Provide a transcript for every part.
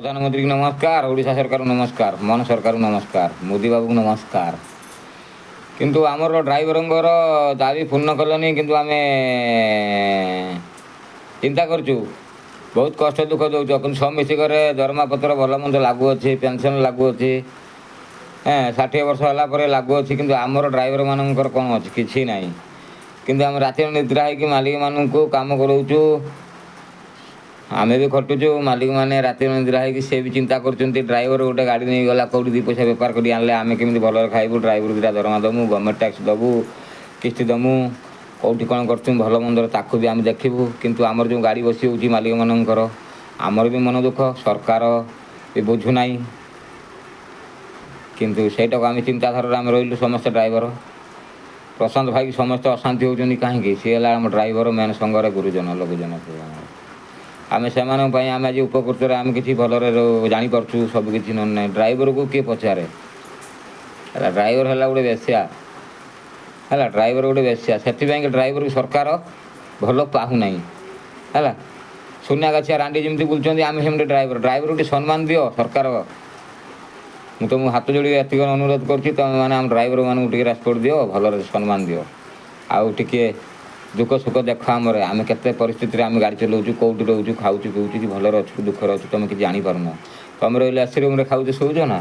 प्रधानमंत्री को नमस्कार, ओडिशा सरकार को नमस्कार, मन सरकार को नमस्कार, मोदी बाबू को नमस्कार। किंतु आमर ड्राइवरंगर दाबी पूर्ण कलनी किंतु आमे चिंता करचु बहुत कष्ट दुख दौच कि सब मिसिक दरमा पत्र भल मंद लागू अच्छे पेनसन लागू अच्छे 60 वर्ष है लागू अच्छी कि आमर ड्राइवर मानकर कौन अच्छी किसी ना किंतु आम राति निद्रा है मालिक मान को काम कराऊँ आम भी खटुचु मालिक मैंने राति निद्रा है सी भी चिंता कर ड्राइवर गोटे गाड़ी नहीं गला कौटी 2 पैसा बेपार कर आने आम केमी भल खाइबू ड्राइवर 2टा दरमा दमु गवर्नमेंट टैक्स दबू किस्ती दमु कौटी कौन कर भल मंदर ताकू भी आम देखू किंतु आमर जो गाड़ी बसी हो मालिक मानकर आमर भी मन दुख सरकार भी बुझुना किंतु सहीटा को आम चिंताधारा आम रही समस्त ड्राइवर प्रशांत भाई समस्त अशांति होती कहीं सी है आम ड्राइवर मेन संघर गुरुजन लघुजन आम से आम आज उपकृत आम कि भल जापरु सब किसी ना ड्राइवर को किए पचारे ड्राइवर है गोटे बेस्या है ड्राइवर गोटे बेस्या से ड्राइवर को सरकार भल पाऊना है सुनिया गाछिया रांडी जमी बुलूँ आम सेमती ड्राइवर ड्राइवर को सम्मान दियो सरकार ମୁଁ ତୁମକୁ ହାତ ଯୋଡ଼ି ଏତିକି ଅନୁରୋଧ କରୁଛି ତୁମେମାନେ ଆମ ଡ୍ରାଇଭରମାନଙ୍କୁ ଟିକେ ରେସ୍ପେକ୍ଟ ଦିଅ ଭଲରେ ସମ୍ମାନ ଦିଅ ଆଉ ଟିକେ ଦୁଃଖ ସୁଖ ଦେଖ ଆମର ଆମେ କେତେ ପରିସ୍ଥିତିରେ ଆମେ ଗାଡ଼ି ଚଲାଉଛୁ କେଉଁଠି ରହୁଛୁ ଖାଉଛୁ ପିଉଛୁ କି ଭଲରେ ଅଛୁ ଦୁଃଖରେ ଅଛୁ ତୁମେ କିଛି ଜାଣିପାରୁନ ତୁମେ ରହିଲେ ଏସି ରୁମ୍ରେ ଖାଉଛ ଶୋଉଛ ନା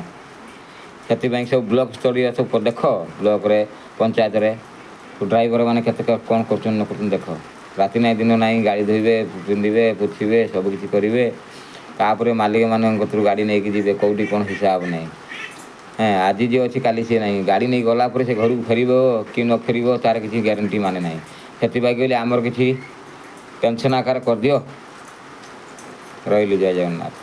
ସେଥିପାଇଁ ସବୁ ବ୍ଲକ୍ ସ୍ତରୀୟ ସବୁ ଦେଖ ବ୍ଲକ୍ରେ ପଞ୍ଚାୟତରେ ଡ୍ରାଇଭର ମାନେ କେତେ କ'ଣ କରୁଛନ୍ତି ନ କରୁଛନ୍ତି ଦେଖ ରାତି ନାହିଁ ଦିନ ନାହିଁ ଗାଡ଼ି ଧୋଇବେ ପିନ୍ଧିବେ ପୋଛିବେ ସବୁ କିଛି କରିବେ ତାପରେ ମାଲିକମାନଙ୍କ କତରୁ ଗାଡ଼ି ନେଇକି ଯିବେ କେଉଁଠି କ'ଣ ହିସାବ ନାହିଁ आज जी अच्छी काली सी नहीं गाड़ी नहीं गला से घर को फेर कि न फेर तार किसी ग्यारंटी माने ना से कहले आमर किसी पेंशन आकार कर दियो रही जय जगन्नाथ।